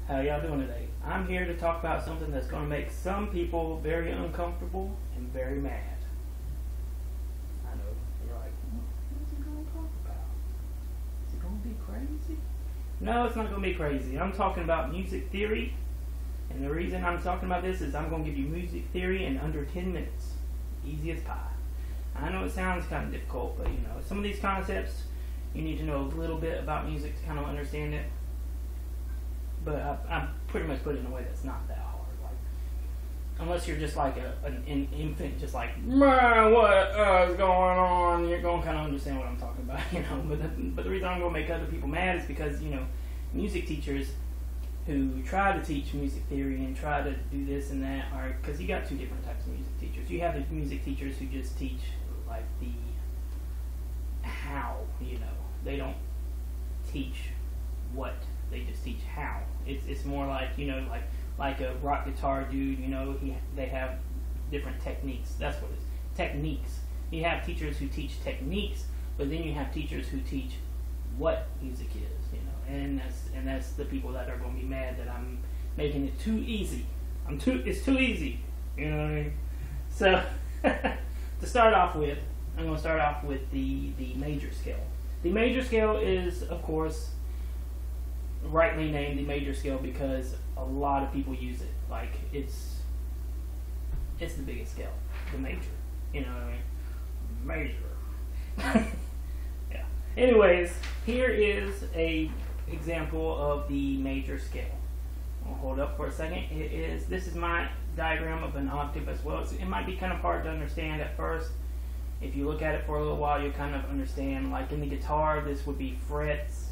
How y'all doing today? I'm here to talk about something that's going to make some people very uncomfortable and very mad. I know, you're like, what's he going to talk about? Is it going to be crazy? No, it's not going to be crazy. I'm talking about music theory, and the reason I'm talking about this is I'm going to give you music theory in under 10 minutes. Easy as pie. I know it sounds kind of difficult, but you know, some of these concepts, you need to know a little bit about music to kind of understand it. But I pretty much put it in a way that's not that hard. Like, unless you're just like an infant, just like, man, what is going on? You're going to kind of understand what I'm talking about, you know. But the reason I'm going to make other people mad is because, you know, music teachers who try to teach music theory and try to do this and that are, because you got two different types of music teachers. You have the music teachers who just teach like the how, you know. They don't teach what, they just teach how. It's more like, you know, like a rock guitar dude, you know, they have different techniques. That's what it is. Techniques. You have teachers who teach techniques, but then you have teachers who teach what music is, you know. And that's the people that are going to be mad that I'm making it too easy. It's too easy, you know what I mean? So to start off with, I'm going to start off with the major scale. The major scale is, of course, rightly named the major scale because a lot of people use it. Like, it's the biggest scale, the major. You know what I mean? Major. Yeah. Anyways, here is a example of the major scale. I'll hold up for a second. This is my diagram of an octave as well. It might be kind of hard to understand at first. If you look at it for a little while, you'll kind of understand. Like in the guitar, this would be frets.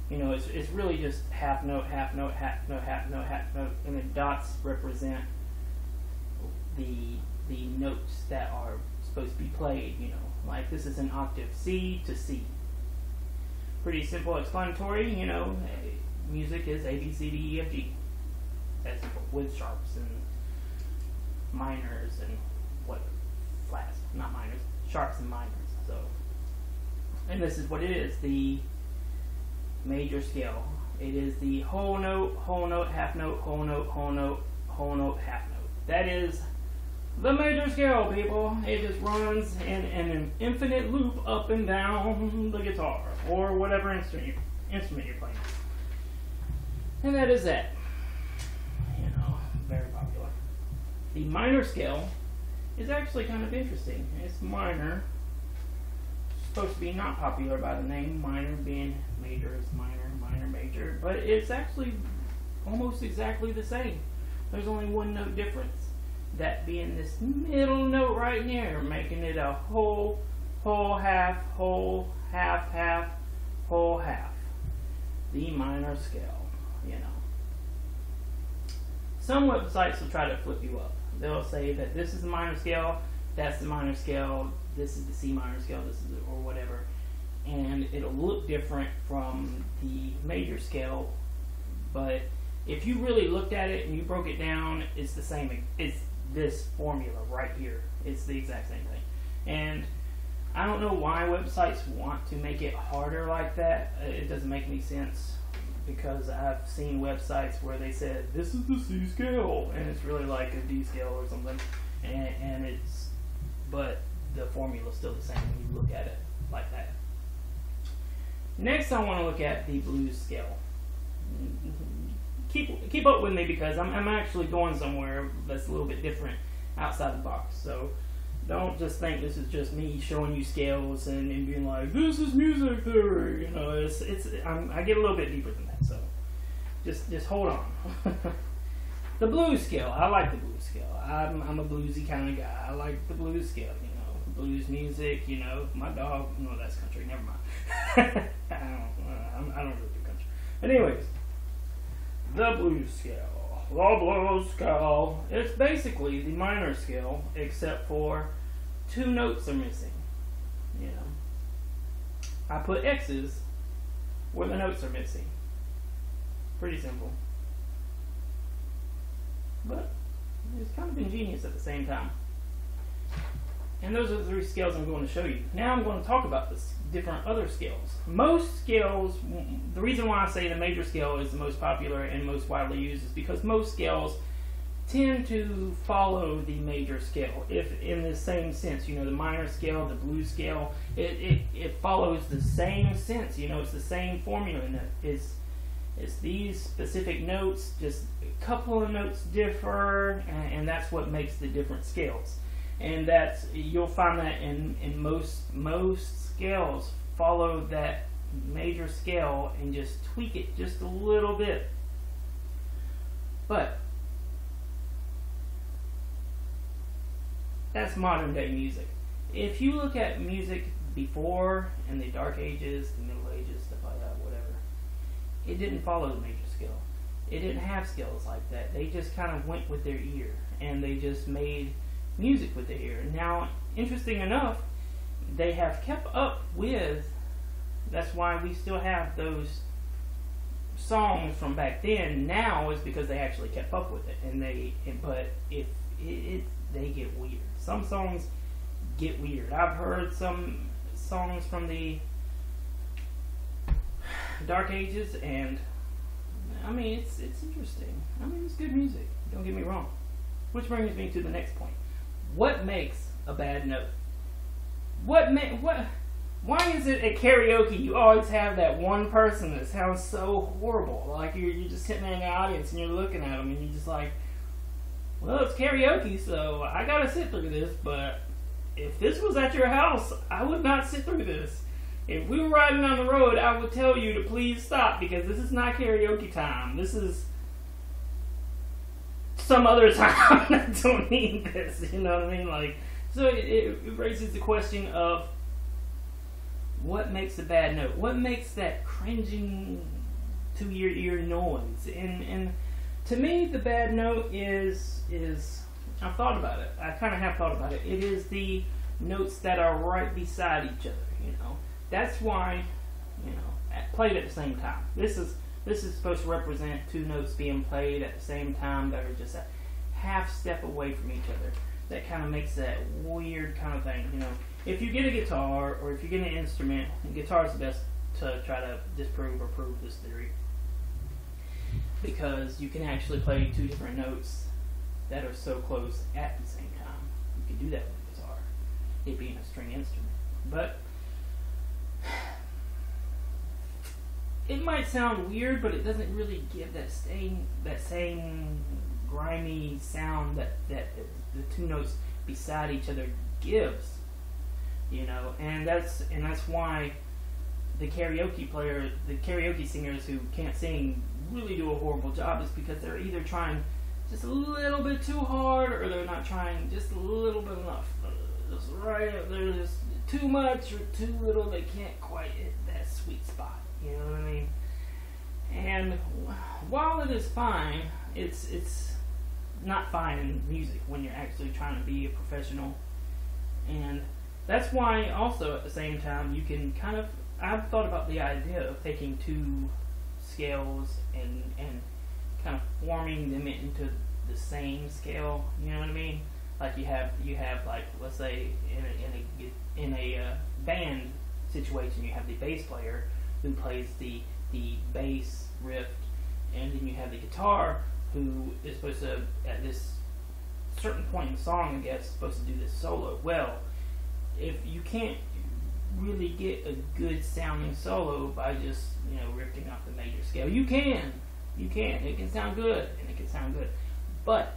You know, it's really just half note, half note, half note, half note, half note, and the dots represent the notes that are supposed to be played. You know, like this is an octave C to C. Pretty simple explanatory. You know, music is A, B, C, D, E, F, G. That's simple, with sharps and minors and what flats, not minors, sharps and minors. So, and this is what it is. The major scale. It is the whole note, half note, whole note, whole note, whole note, half note. That is the major scale, people. It just runs in an infinite loop up and down the guitar or whatever instrument you're playing. And that is that. You know, very popular. The minor scale is actually kind of interesting. It's minor. Supposed to be not popular by the name, minor being major is minor, minor, major, but it's actually almost exactly the same. There's only one note difference, that being this middle note right here, making it a whole, half, half, whole, half. The minor scale, you know. Some websites will try to flip you up. They'll say that this is the minor scale, that's the minor scale, this is the C minor scale, this is the, or whatever, and it'll look different from the major scale. But if you really looked at it and you broke it down, it's the same. It's this formula right here. It's the exact same thing. And I don't know why websites want to make it harder like that. It doesn't make any sense, because I've seen websites where they said this is the C scale and it's really like a D scale or something, and it's, but the formula is still the same when you look at it like that. Next, I want to look at the blues scale. Keep up with me, because I'm actually going somewhere that's a little bit different outside the box. So don't just think this is just me showing you scales and being like, this is music theory. You know, I get a little bit deeper than that. So just hold on. The blues scale. I like the blues scale. I'm a bluesy kind of guy. I like the blues scale. You know, blues music. You know, my dog. No, that's country. Never mind. I don't really do country. But anyways, the blues scale. The blues scale. It's basically the minor scale, except for 2 notes are missing. You know, I put X's where the notes are missing. Pretty simple, but it's kind of ingenious at the same time. And those are the 3 scales I'm going to show you. Now I'm going to talk about the different other scales. Most scales, the reason why I say the major scale is the most popular and most widely used is because most scales tend to follow the major scale. If in the same sense, you know, the minor scale, the blues scale, it follows the same sense. You know, it's the same formula. It's these specific notes, just a couple of notes differ, and that's what makes the different scales. And that's, you'll find that in most scales follow that major scale and just tweak it just a little bit. But that's modern day music. If you look at music before, in the Dark Ages, the Middle Ages, stuff like that, whatever, it didn't follow the major scale. It didn't have scales like that. They just kind of went with their ear, and they just made music with their ear. Now, interesting enough, they have kept up with, that's why we still have those songs from back then now, is because they actually kept up with it. But if they get weird. Some songs get weird. I've heard some songs from the Dark Ages, and I mean, it's interesting. I mean, it's good music. Don't get me wrong. Which brings me to the next point. What makes a bad note? Why is it at karaoke you always have that one person that sounds so horrible? Like you're just sitting there in the audience and you're looking at them and you're just like, well, it's karaoke, so I gotta sit through this, but if this was at your house, I would not sit through this. If we were riding on the road, I would tell you to please stop, because this is not karaoke time. This is some other time. I don't need this, you know what I mean? Like, so it raises the question of what makes a bad note? What makes that cringing to your ear noise? And to me, the bad note is I've thought about it. I kind of have thought about it. It is the notes that are right beside each other. You know, that's why, you know, played at the same time. This is supposed to represent 2 notes being played at the same time that are just a half step away from each other. That kind of makes that weird kind of thing. You know, if you get a guitar or if you get an instrument, and guitar is the best to try to disprove or prove this theory, because you can actually play 2 different notes that are so close at the same time. You can do that with a guitar, it being a string instrument. But it might sound weird, but it doesn't really give that same grimy sound that the 2 notes beside each other gives. You know, and that's why the karaoke singers who can't sing really do a horrible job, is because they're either trying just a little bit too hard, or they're not trying just a little bit enough. Just right, there's too much or too little. They can't quite hit that sweet spot. You know what I mean? And while it is fine, it's not fine in music when you're actually trying to be a professional. And that's why also at the same time you can kind of, I've thought about the idea of taking 2 scales and kind of forming them into the same scale. You know what I mean? Like you have like, let's say in a band situation, you have the bass player who plays the bass riff, and then you have the guitar who is supposed to, at this certain point in the song, I guess, supposed to do this solo. Well, if you can't really get a good sounding solo by just, you know, ripping off the major scale, you can. It can sound good, and it can sound good. But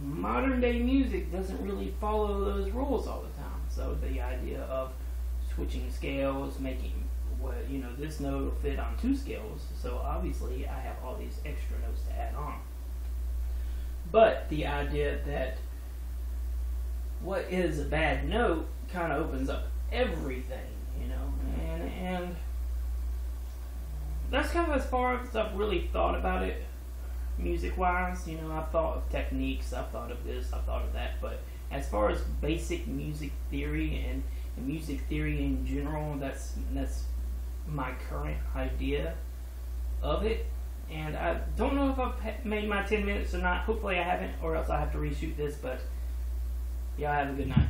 modern day music doesn't really follow those rules all the time. So the idea of switching scales, making this note will fit on 2 scales, so obviously I have all these extra notes to add on. But the idea that what is a bad note kind of opens up everything, you know, and that's kind of as far as I've really thought about it music-wise. You know, I've thought of techniques, I've thought of this, I've thought of that, but as far as basic music theory and music theory in general, that's my current idea of it. And I don't know if I've made my 10 minutes or not. Hopefully I haven't, or else I have to reshoot this. But y'all have a good night.